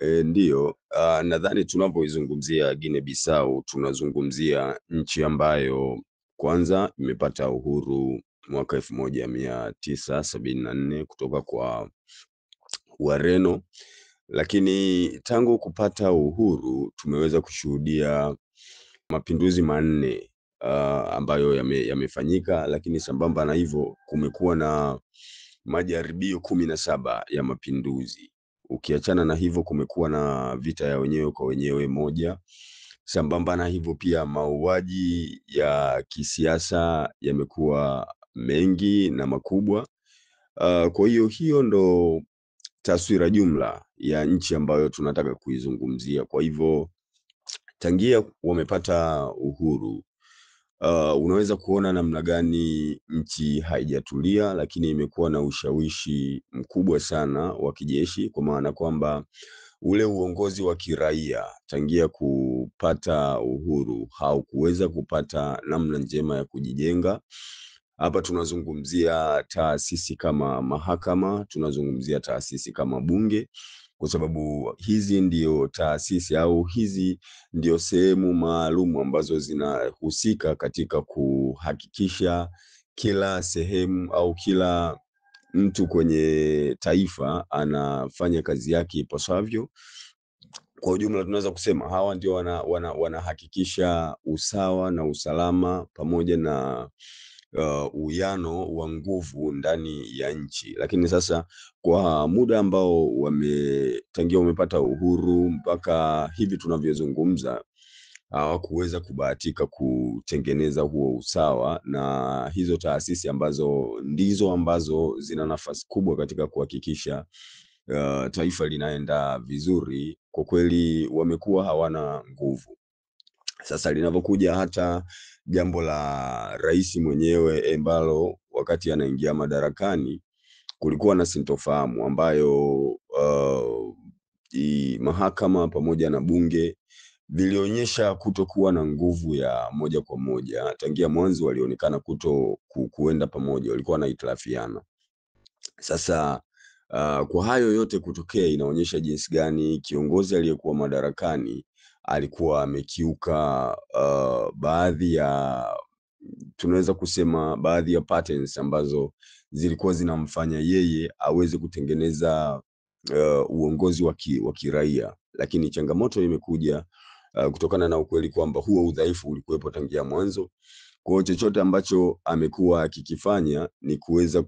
Ndiyo, nadhani tunapoizungumzia Guinea Bissau tunazungumzia nchi ambayo kwanza imepata uhuru mwaka 1974 kutoka kwa Wareno, lakini tangu kupata uhuru tumeweza kushuhudia mapinduzi manne ambayo yamefanyika, lakini sambamba na hivyo kumekuwa na majaribio 17 ya mapinduzi. Ukiachana na hivyo kumekuwa na vita ya wenyewe kwa wenyewe moja. Sambamba na hivyo pia mauaji ya kisiasa yamekuwa mengi na makubwa. Kwa hiyo ndo taswira jumla ya nchi ambayo tunataka kuizungumzia. Kwa hivyo tangia wamepata uhuru, unaweza kuona namna gani nchi haijatulia, lakini imekuwa na ushawishi mkubwa sana wa kijeshi, kwa maana kwamba ule uongozi wa kiraia tangia kupata uhuru haukuweza kupata namna njema ya kujijenga. Hapa tunazungumzia taasisi kama mahakama, tunazungumzia taasisi kama bunge, kwa sababu hizi ndio taasisi au hizi ndio sehemu maalum ambazo zinahusika katika kuhakikisha kila sehemu au kila mtu kwenye taifa anafanya kazi yake ipasavyo. Kwa ujumla tunaweza kusema hawa ndio wanahakikisha usawa na usalama pamoja na uwiano wa nguvu ndani ya nchi. Lakini sasa kwa muda ambao tangia wamepata uhuru mpaka hivi tunavyozungumza, hawakuweza kubahatika kutengeneza huo usawa, na hizo taasisi ambazo zina nafasi kubwa katika kuhakikisha taifa linaenda vizuri, kwa kweli wamekuwa hawana nguvu. Sasa linavyokuja hata jambo la rais mwenyewe ambalo wakati anaingia madarakani kulikuwa na sintofahamu ambayo mahakama pamoja na bunge vilionyesha kutokuwa na nguvu ya moja kwa moja. Tangia mwanzo walionekana kuenda pamoja, walikuwa wanahitilafiana. Sasa kwa hayo yote kutokea, inaonyesha jinsi gani kiongozi aliyekuwa madarakani alikuwa amekiuka baadhi ya, tunaweza kusema baadhi ya patterns ambazo zilikuwa zinamfanya yeye aweze kutengeneza uongozi wa kiraia. Lakini changamoto imekuja kutokana na ukweli kwamba huo udhaifu ulikuwepo tangia mwanzo. Kwa hiyo chochote ambacho amekuwa akikifanya ni kuweza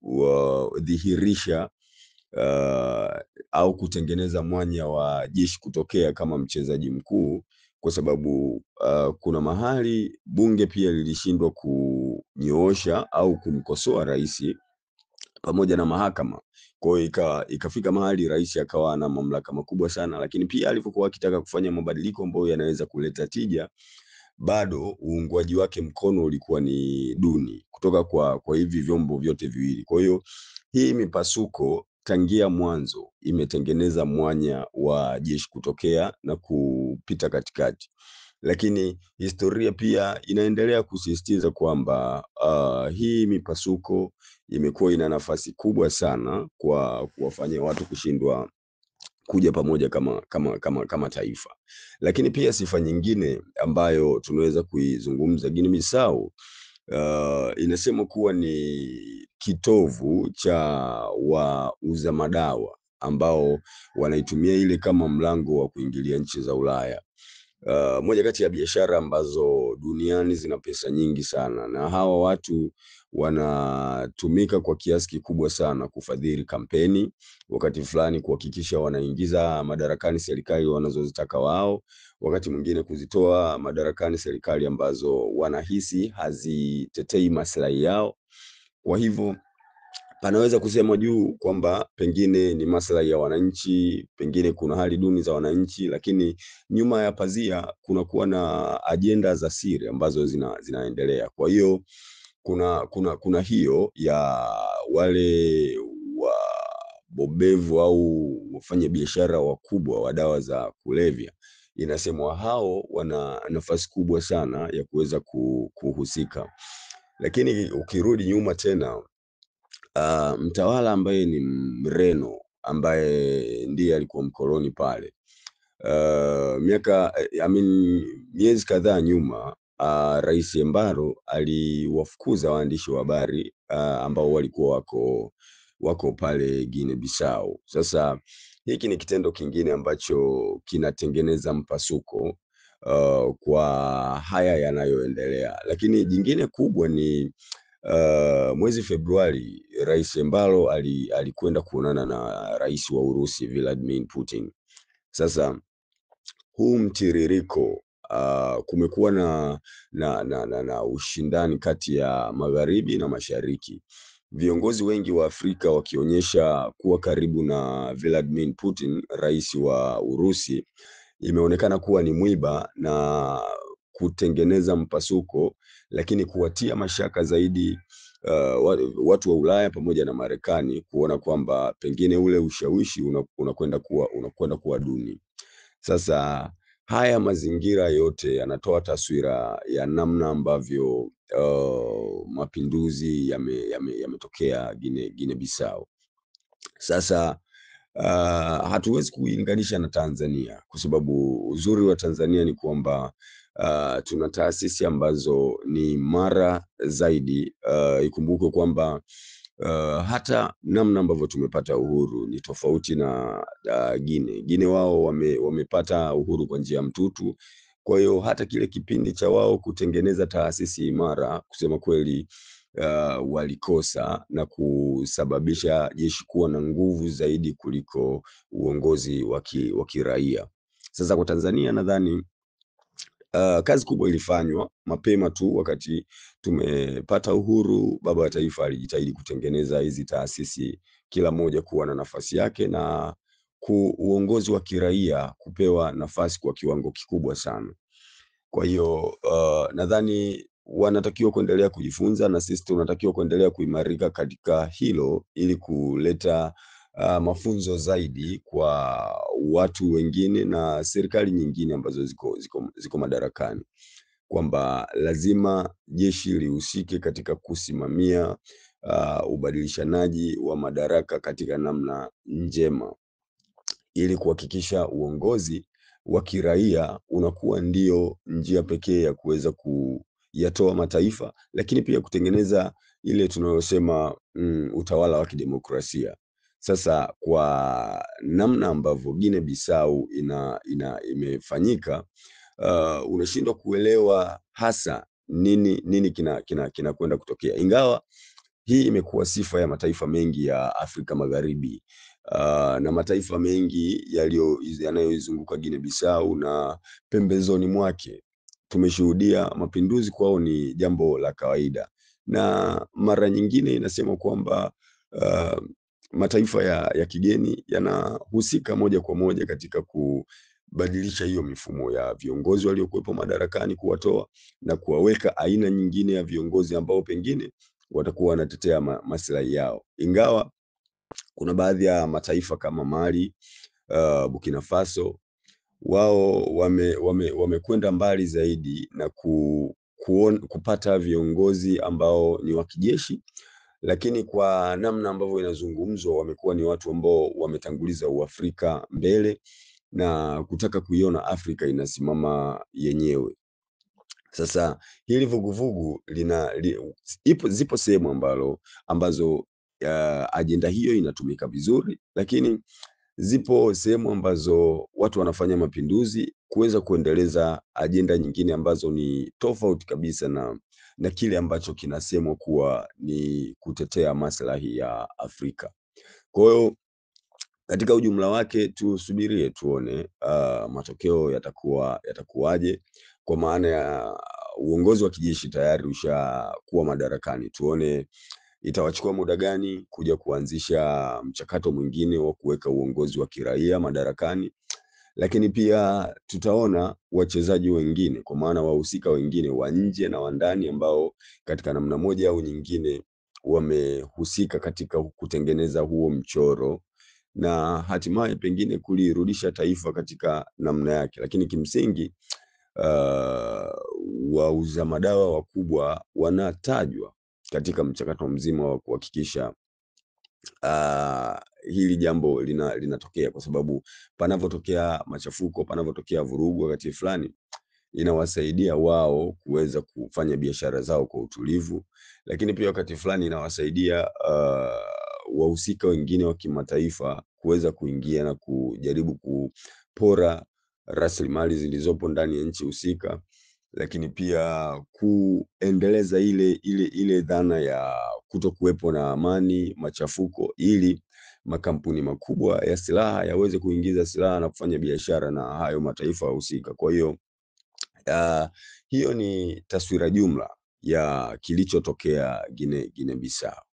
kudhihirisha au kutengeneza mwanya wa jeshi kutokea kama mchezaji mkuu, kwa sababu kuna mahali bunge pia lilishindwa kunyoosha au kumkosoa rais pamoja na mahakama. Kwa hiyo ikafika mahali rais akawa na mamlaka makubwa sana, lakini pia alipokuwa akitaka kufanya mabadiliko ambayo yanaweza kuleta tija, bado uungwaji wake mkono ulikuwa ni duni kutoka kwa hivi vyombo vyote viwili. Kwa hiyo hii mipasuko tangia mwanzo imetengeneza mwanya wa jeshi kutokea na kupita katikati. Lakini historia pia inaendelea kusisitiza kwamba hii mipasuko imekuwa ina nafasi kubwa sana kwa kuwafanya watu kushindwa kuja pamoja kama taifa. Lakini pia sifa nyingine ambayo tunaweza kuizungumza, Guinea Bissau inasema kuwa ni kitovu cha wauza madawa ambao wanaitumia ile kama mlango wa kuingilia nchi za Ulaya. Moja kati ya biashara ambazo duniani zina pesa nyingi sana, na hawa watu wanatumika kwa kiasi kikubwa sana kufadhili kampeni, wakati fulani kuhakikisha wanaingiza madarakani serikali wanazozitaka wao, wakati mwingine kuzitoa madarakani serikali ambazo wanahisi hazitetei maslahi yao. Kwa hivyo panaweza kusema juu kwamba pengine ni maslahi ya wananchi, pengine kuna hali duni za wananchi, lakini nyuma ya pazia kunakuwa na ajenda za siri ambazo zinaendelea. Kwa hiyo kuna hiyo ya wale wabobevu au wafanya biashara wakubwa wa dawa za kulevya. Inasemwa hao wana nafasi kubwa sana ya kuweza kuhusika. Lakini ukirudi nyuma tena, mtawala ambaye ni Mreno ambaye ndiye alikuwa mkoloni pale. Miezi kadhaa nyuma, Rais Embaro aliwafukuza waandishi wa habari ambao walikuwa wako pale Guinea Bissau. Sasa hiki ni kitendo kingine ambacho kinatengeneza mpasuko kwa haya yanayoendelea, lakini jingine kubwa ni mwezi Februari Rais Embalo alikwenda kuonana na rais wa Urusi Vladimir Putin. Sasa huu mtiririko kumekuwa na ushindani kati ya magharibi na mashariki, viongozi wengi wa Afrika wakionyesha kuwa karibu na Vladimir Putin, rais wa Urusi. Imeonekana kuwa ni mwiba na kutengeneza mpasuko, lakini kuwatia mashaka zaidi watu wa Ulaya pamoja na Marekani, kuona kwamba pengine ule ushawishi unakwenda kuwa duni. Sasa haya mazingira yote yanatoa taswira ya namna ambavyo mapinduzi yametokea Guinea Bissau. Sasa hatuwezi kuilinganisha na Tanzania kwa sababu uzuri wa Tanzania ni kwamba tuna taasisi ambazo ni imara zaidi. Ikumbukwe kwamba hata namna ambavyo tumepata uhuru ni tofauti na Guinea. Wao wamepata uhuru kwa njia ya mtutu. Kwa hiyo hata kile kipindi cha wao kutengeneza taasisi imara, kusema kweli, walikosa na kusababisha jeshi kuwa na nguvu zaidi kuliko uongozi wa kiraia. Sasa kwa Tanzania nadhani kazi kubwa ilifanywa mapema tu wakati tumepata uhuru. Baba wa Taifa alijitahidi kutengeneza hizi taasisi, kila moja kuwa na nafasi yake, na uongozi wa kiraia kupewa nafasi kwa kiwango kikubwa sana. Kwa hiyo nadhani wanatakiwa kuendelea kujifunza, na sisi tunatakiwa kuendelea kuimarika katika hilo ili kuleta mafunzo zaidi kwa watu wengine na serikali nyingine ambazo ziko madarakani, kwamba lazima jeshi lihusike katika kusimamia ubadilishanaji wa madaraka katika namna njema, ili kuhakikisha uongozi wa kiraia unakuwa ndio njia pekee ya kuweza kuyatoa mataifa, lakini pia kutengeneza ile tunayosema utawala wa kidemokrasia. Sasa kwa namna ambavyo Guinea Bissau imefanyika, unashindwa kuelewa hasa nini kinakwenda kutokea, ingawa hii imekuwa sifa ya mataifa mengi ya Afrika Magharibi na mataifa mengi yanayoizunguka Guinea Bissau na pembezoni mwake. Tumeshuhudia mapinduzi kwao ni jambo la kawaida, na mara nyingine inasema kwamba mataifa ya kigeni yanahusika moja kwa moja katika kubadilisha hiyo mifumo ya viongozi waliokuwepo madarakani, kuwatoa na kuwaweka aina nyingine ya viongozi ambao pengine watakuwa wanatetea maslahi yao, ingawa kuna baadhi ya mataifa kama Mali, Burkina Faso, wao wamekwenda mbali zaidi na kupata viongozi ambao ni wa kijeshi, lakini kwa namna ambavyo inazungumzwa wamekuwa ni watu ambao wametanguliza Uafrika mbele na kutaka kuiona Afrika inasimama yenyewe. Sasa hili vuguvugu zipo sehemu ambazo ajenda hiyo inatumika vizuri, lakini zipo sehemu ambazo watu wanafanya mapinduzi kuweza kuendeleza ajenda nyingine ambazo ni tofauti kabisa na kile ambacho kinasemwa kuwa ni kutetea maslahi ya Afrika. Kwa hiyo katika ujumla wake tusubirie tuone matokeo yatakuwaje, kwa maana ya uongozi wa kijeshi tayari ushakuwa madarakani. Tuone itawachukua muda gani kuja kuanzisha mchakato mwingine wa kuweka uongozi wa kiraia madarakani, lakini pia tutaona wachezaji wengine, kwa maana wahusika wengine wa nje na wa ndani, ambao katika namna moja au nyingine wamehusika katika kutengeneza huo mchoro na hatimaye pengine kulirudisha taifa katika namna yake. Lakini kimsingi wauza madawa wakubwa wanatajwa katika mchakato mzima wa kuhakikisha hili jambo linatokea, kwa sababu panapotokea machafuko, panapotokea vurugu wakati fulani, inawasaidia wao kuweza kufanya biashara zao kwa utulivu, lakini pia wakati fulani inawasaidia wahusika wengine wa kimataifa kuweza kuingia na kujaribu kupora rasilimali zilizopo ndani ya nchi husika, lakini pia kuendeleza ile dhana ya kutokuwepo na amani, machafuko, ili makampuni makubwa ya silaha yaweze kuingiza silaha na kufanya biashara na hayo mataifa husika. Kwa hiyo hiyo ni taswira jumla ya kilichotokea Guinea Bissau.